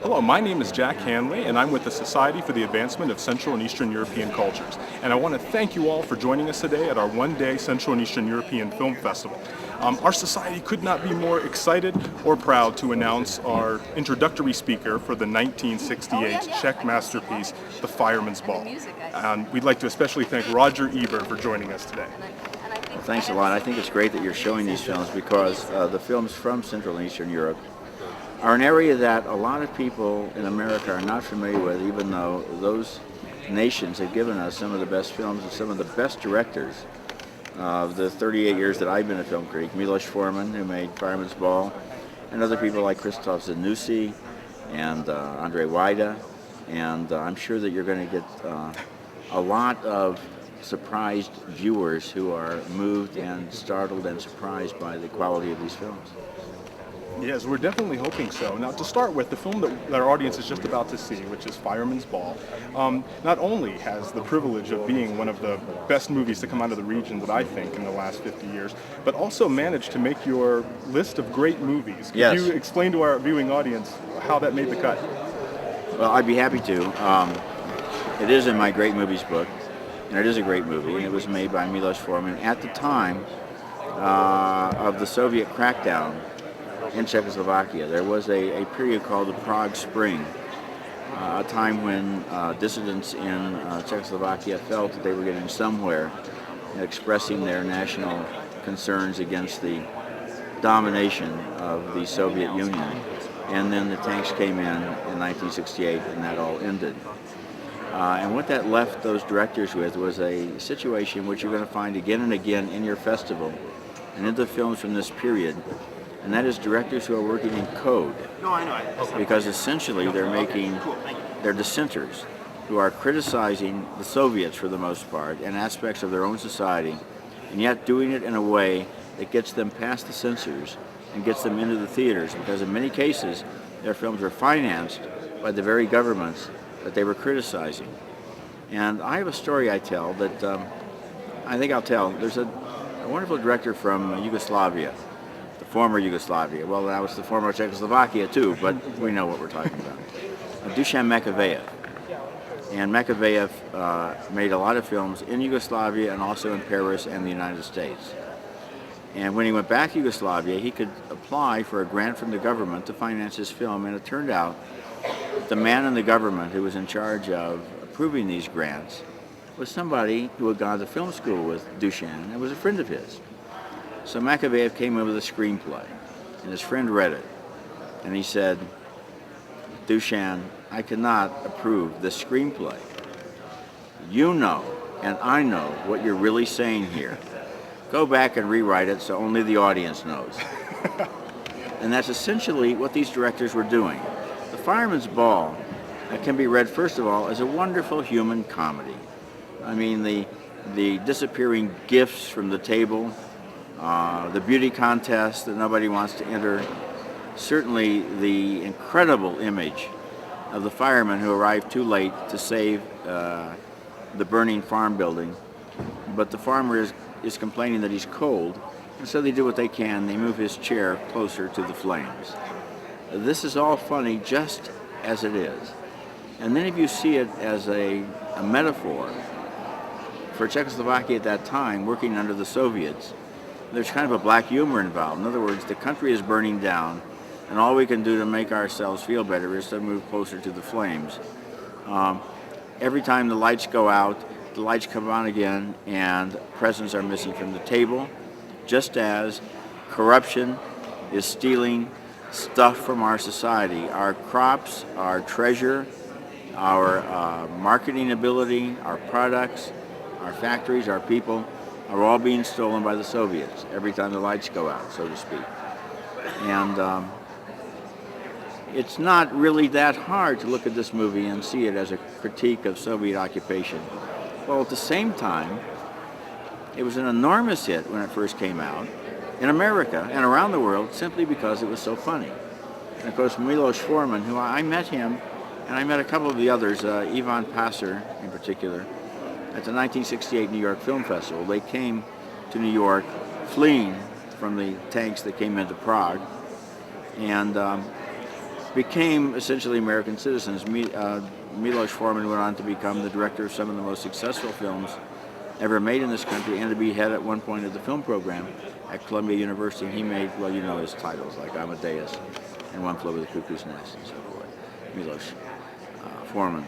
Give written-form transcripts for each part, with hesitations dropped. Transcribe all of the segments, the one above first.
Hello, my name is Jack Hanley, and I'm with the Society for the Advancement of Central and Eastern European Cultures. And I want to thank you all for joining us today at our one-day Central and Eastern European Film Festival. Our society could not be more excited or proud to announce our introductory speaker for the 1968 Czech masterpiece, The Fireman's Ball. And we'd like to especially thank Roger Ebert for joining us today. Well, thanks a lot. I think it's great that you're showing these films because the films from Central and Eastern Europe are an area that a lot of people in America are not familiar with, even though those nations have given us some of the best films and some of the best directors of the 38 years that I've been a film critic. Milos Forman, who made Fireman's Ball, and other people like Krzysztof Zanussi and Andrzej Wajda, and I'm sure that you're going to get a lot of surprised viewers who are moved and startled and surprised by the quality of these films. Yes, we're definitely hoping so. Now, to start with, the film that our audience is just about to see, which is Fireman's Ball, not only has the privilege of being one of the best movies to come out of the region that I think in the last 50 years, but also managed to make your list of great movies. Could you explain to our viewing audience how that made the cut? Well, I'd be happy to. It is in my great movies book, and it is a great movie. It was made by Milos Forman at the time of the Soviet crackdown in Czechoslovakia. There was a period called the Prague Spring, a time when dissidents in Czechoslovakia felt that they were getting somewhere in expressing their national concerns against the domination of the Soviet Union. And then the tanks came in 1968, and that all ended. And what that left those directors with was a situation which you're going to find again and again in your festival and in the films from this period, and that is directors who are working in code. Because essentially they're dissenters who are criticizing the Soviets for the most part and aspects of their own society, and yet doing it in a way that gets them past the censors and gets them into the theaters, because in many cases their films were financed by the very governments that they were criticizing. And I have a story I tell that I think I'll tell. There's a wonderful director from Yugoslavia, the former Yugoslavia. Well, that was the former Czechoslovakia too, but we know what we're talking about. Dusan Makavejev. And Makavejev made a lot of films in Yugoslavia and also in Paris and the United States. And when he went back to Yugoslavia, he could apply for a grant from the government to finance his film, and it turned out that the man in the government who was in charge of approving these grants was somebody who had gone to film school with Dusan and was a friend of his. So Makavejev came in with a screenplay, and his friend read it, and he said, "Dusan, I cannot approve this screenplay. You know, and I know what you're really saying here. Go back and rewrite it so only the audience knows." And that's essentially what these directors were doing. The Fireman's Ball can be read, first of all, as a wonderful human comedy. I mean, the disappearing gifts from the table, the beauty contest that nobody wants to enter, certainly the incredible image of the fireman who arrived too late to save the burning farm building, but the farmer is complaining that he's cold, and so they do what they can. They move his chair closer to the flames. This is all funny just as it is. And then if you see it as a metaphor for Czechoslovakia at that time, working under the Soviets, there's kind of a black humor involved. In other words, the country is burning down, and all we can do to make ourselves feel better is to move closer to the flames. Every time the lights go out, the lights come on again, and presents are missing from the table, just as corruption is stealing stuff from our society. Our crops, our treasure, our marketing ability, our products, our factories, our people are all being stolen by the Soviets every time the lights go out, so to speak. And it's not really that hard to look at this movie and see it as a critique of Soviet occupation. Well, at the same time, it was an enormous hit when it first came out in America and around the world simply because it was so funny. And of course, Milos Forman, who I met him, and I met a couple of the others, Ivan Passer in particular, at the 1968 New York Film Festival. They came to New York fleeing from the tanks that came into Prague, and became essentially American citizens. Milos Forman went on to become the director of some of the most successful films ever made in this country, and to be head at one point of the film program at Columbia University. And he made, well, you know his titles, like Amadeus and One Flew Over the Cuckoo's Nest and so forth. Milos Forman.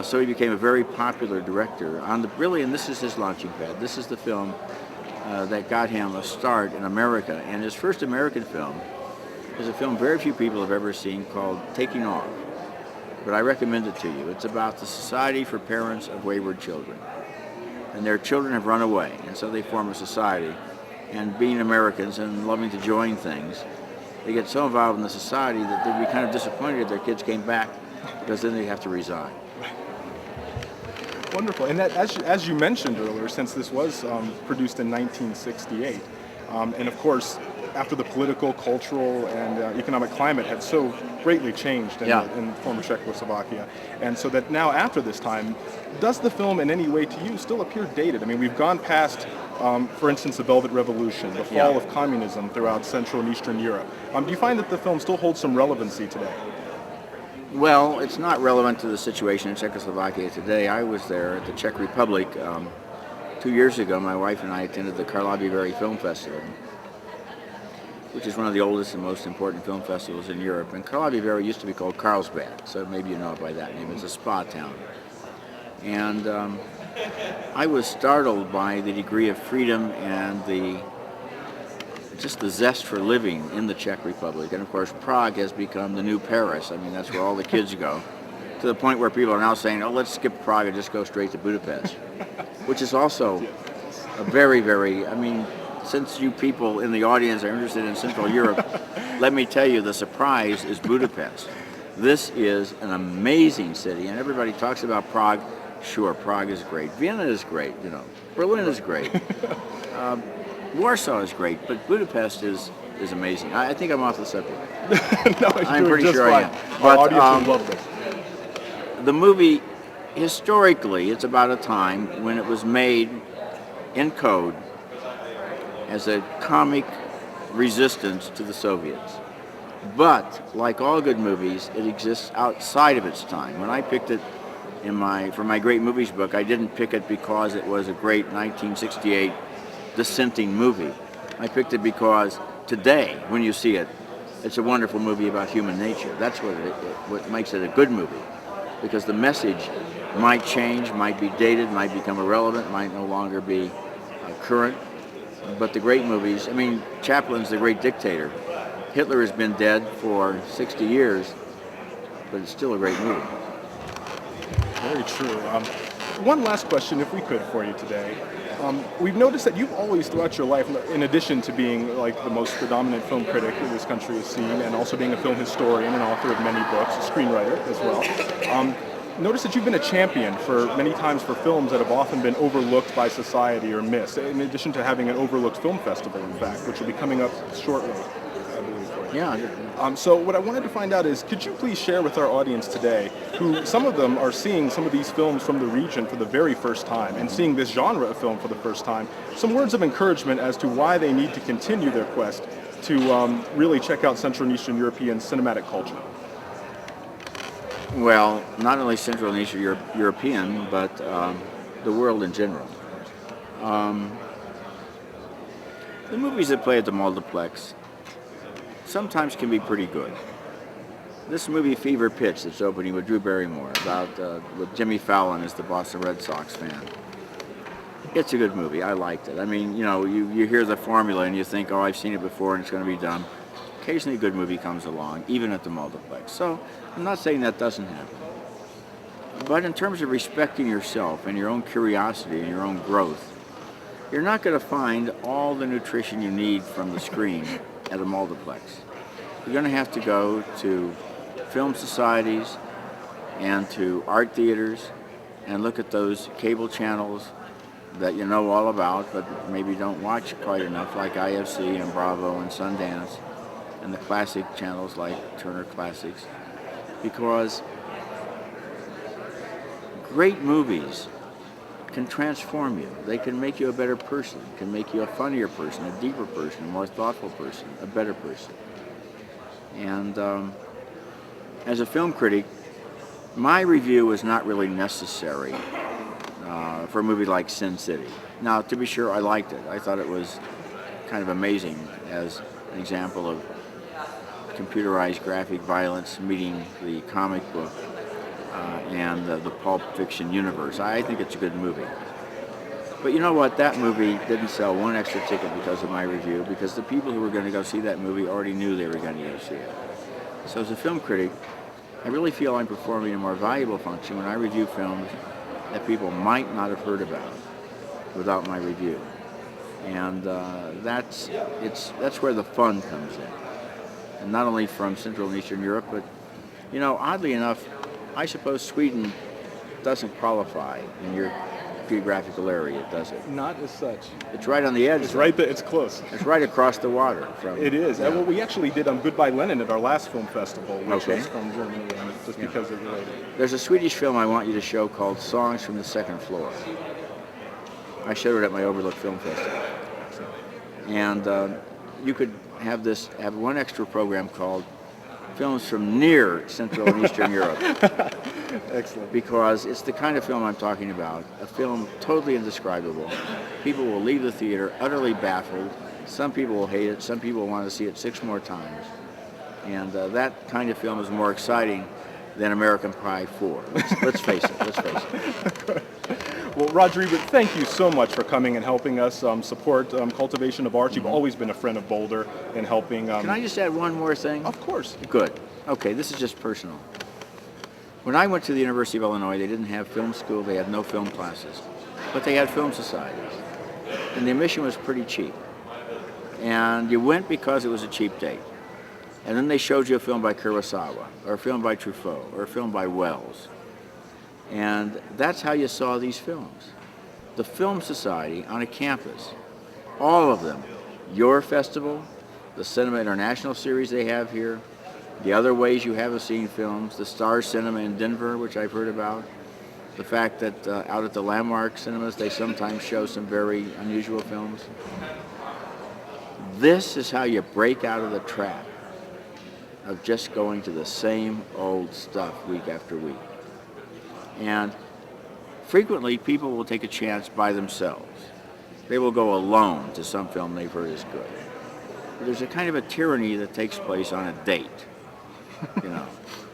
So he became a very popular director really, and this is his launching pad. This is the film that got him a start in America. And his first American film is a film very few people have ever seen called Taking Off. But I recommend it to you. It's about the Society for Parents of Wayward Children. And their children have run away, and so they form a society. And being Americans and loving to join things, they get so involved in the society that they'd be kind of disappointed if their kids came back, because then they'd have to resign. Wonderful. And that, as you mentioned earlier, since this was produced in 1968, and of course, after the political, cultural, and economic climate had so greatly changed in former Czechoslovakia, and so that now after this time, does the film in any way to you still appear dated? I mean, we've gone past, for instance, the Velvet Revolution, the fall of communism throughout Central and Eastern Europe. Do you find that the film still holds some relevancy today? Well, it's not relevant to the situation in Czechoslovakia today. I was there at the Czech Republic 2 years ago. My wife and I attended the Karlovy Film Festival, which is one of the oldest and most important film festivals in Europe. And Karlovy used to be called Carlsbad, so maybe you know it by that name. It's a spa town. And I was startled by the degree of freedom and just the zest for living in the Czech Republic. And of course, Prague has become the new Paris. I mean, that's where all the kids go, to the point where people are now saying, oh, let's skip Prague and just go straight to Budapest, which is also a very, very, I mean, since you people in the audience are interested in Central Europe, let me tell you, the surprise is Budapest. This is an amazing city, and everybody talks about Prague. Sure, Prague is great. Vienna is great, you know. Berlin is great. Warsaw is great, but Budapest is amazing. I think I'm off the subject. No, I'm pretty sure I am. Our But audience would love this. the movie, historically, it's about a time when it was made in code as a comic resistance to the Soviets. But, like all good movies, it exists outside of its time. When I picked it for my Great Movies book, I didn't pick it because it was a great 1968 dissenting movie. I picked it because today, when you see it, it's a wonderful movie about human nature. That's what makes it a good movie, because the message might change, might be dated, might become irrelevant, might no longer be current. But the great movies, I mean, Chaplin's the great dictator. Hitler has been dead for 60 years, but it's still a great movie. Very true. One last question, if we could, for you today. We've noticed that you've always, throughout your life, in addition to being like the most predominant film critic that this country has seen, and also being a film historian and author of many books, a screenwriter as well, notice that you've been a champion for many times for films that have often been overlooked by society or missed, in addition to having an overlooked film festival, in fact, which will be coming up shortly, I believe, for you. Yeah. So what I wanted to find out is, could you please share with our audience today, who some of them are seeing some of these films from the region for the very first time and seeing this genre of film for the first time, some words of encouragement as to why they need to continue their quest to really check out Central and Eastern European cinematic culture? Well, not only Central and Eastern European, but the world in general. The movies that play at the multiplex sometimes can be pretty good. This movie, Fever Pitch, that's opening with Drew Barrymore, with Jimmy Fallon as the Boston Red Sox fan. It's a good movie. I liked it. I mean, you know, you hear the formula and you think, oh, I've seen it before and it's going to be dumb. Occasionally a good movie comes along, even at the multiplex. So I'm not saying that doesn't happen. But in terms of respecting yourself and your own curiosity and your own growth, you're not going to find all the nutrition you need from the screen at a multiplex. You're going to have to go to film societies and to art theaters and look at those cable channels that you know all about but maybe don't watch quite enough, like IFC and Bravo and Sundance, and the classic channels like Turner Classics, because great movies can transform you. They can make you a better person, can make you a funnier person, a deeper person, a more thoughtful person, a better person. And as a film critic, my review is not really necessary for a movie like Sin City. Now, to be sure, I liked it. I thought it was kind of amazing as an example of computerized graphic violence meeting the comic book and the Pulp Fiction universe. I think it's a good movie. But you know what? That movie didn't sell one extra ticket because of my review, because the people who were going to go see that movie already knew they were going to go see it. So as a film critic, I really feel I'm performing a more valuable function when I review films that people might not have heard about without my review. And that's where the fun comes in. And not only from Central and Eastern Europe, but, you know, oddly enough, I suppose Sweden doesn't qualify in your geographical area, does it? Not as such. It's right on the edge. It's right there. It's close. It's right across the water from. It is. Yeah. And well, we actually did Goodbye Lenin at our last film festival, which Okay. was from Germany, and it's just because it related. There's a Swedish film I want you to show called Songs from the Second Floor. I showed it at my Overlook Film Festival. And you could have one extra program called Films from Near Central and Eastern Europe. Excellent. Because it's the kind of film I'm talking about, a film totally indescribable. People will leave the theater utterly baffled. Some people will hate it. Some people will want to see it 6 more times. And that kind of film is more exciting than American Pie 4. Let's face it. Let's face it. Well, Roger Ebert, thank you so much for coming and helping us support cultivation of art. You've always been a friend of Boulder and helping. Can I just add one more thing? Of course. Good. Okay, this is just personal. When I went to the University of Illinois, they didn't have film school. They had no film classes. But they had film societies. And the admission was pretty cheap. And you went because it was a cheap date. And then they showed you a film by Kurosawa, or a film by Truffaut, or a film by Wells. And that's how you saw these films. The Film Society on a campus, all of them. Your festival, the Cinema International series they have here, the other ways you have of seeing films, the Star Cinema in Denver, which I've heard about, the fact that out at the Landmark Cinemas they sometimes show some very unusual films. This is how you break out of the trap of just going to the same old stuff week after week. And frequently people will take a chance by themselves. They will go alone to some film they've heard is good. But there's a kind of a tyranny that takes place on a date. You know,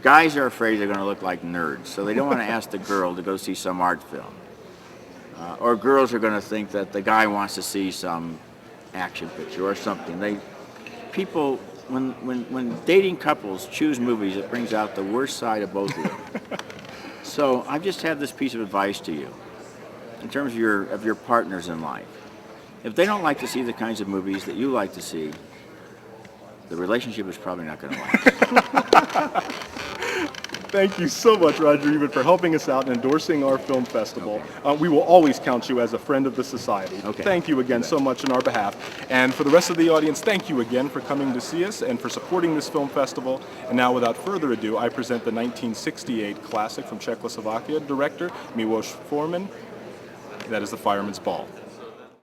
guys are afraid they're going to look like nerds, so they don't want to ask the girl to go see some art film. Or girls are going to think that the guy wants to see some action picture or something. People, when dating couples choose movies, it brings out the worst side of both of them. So I've just had this piece of advice to you in terms of your partners in life. If they don't like to see the kinds of movies that you like to see, the relationship is probably not going to last. Thank you so much, Roger Ebert, for helping us out and endorsing our film festival. Okay. We will always count you as a friend of the Society. Okay. Thank you again so much on our behalf. And for the rest of the audience, thank you again for coming to see us and for supporting this film festival. And now, without further ado, I present the 1968 classic from Czechoslovakia, director Miłoš Forman. That is The Fireman's Ball.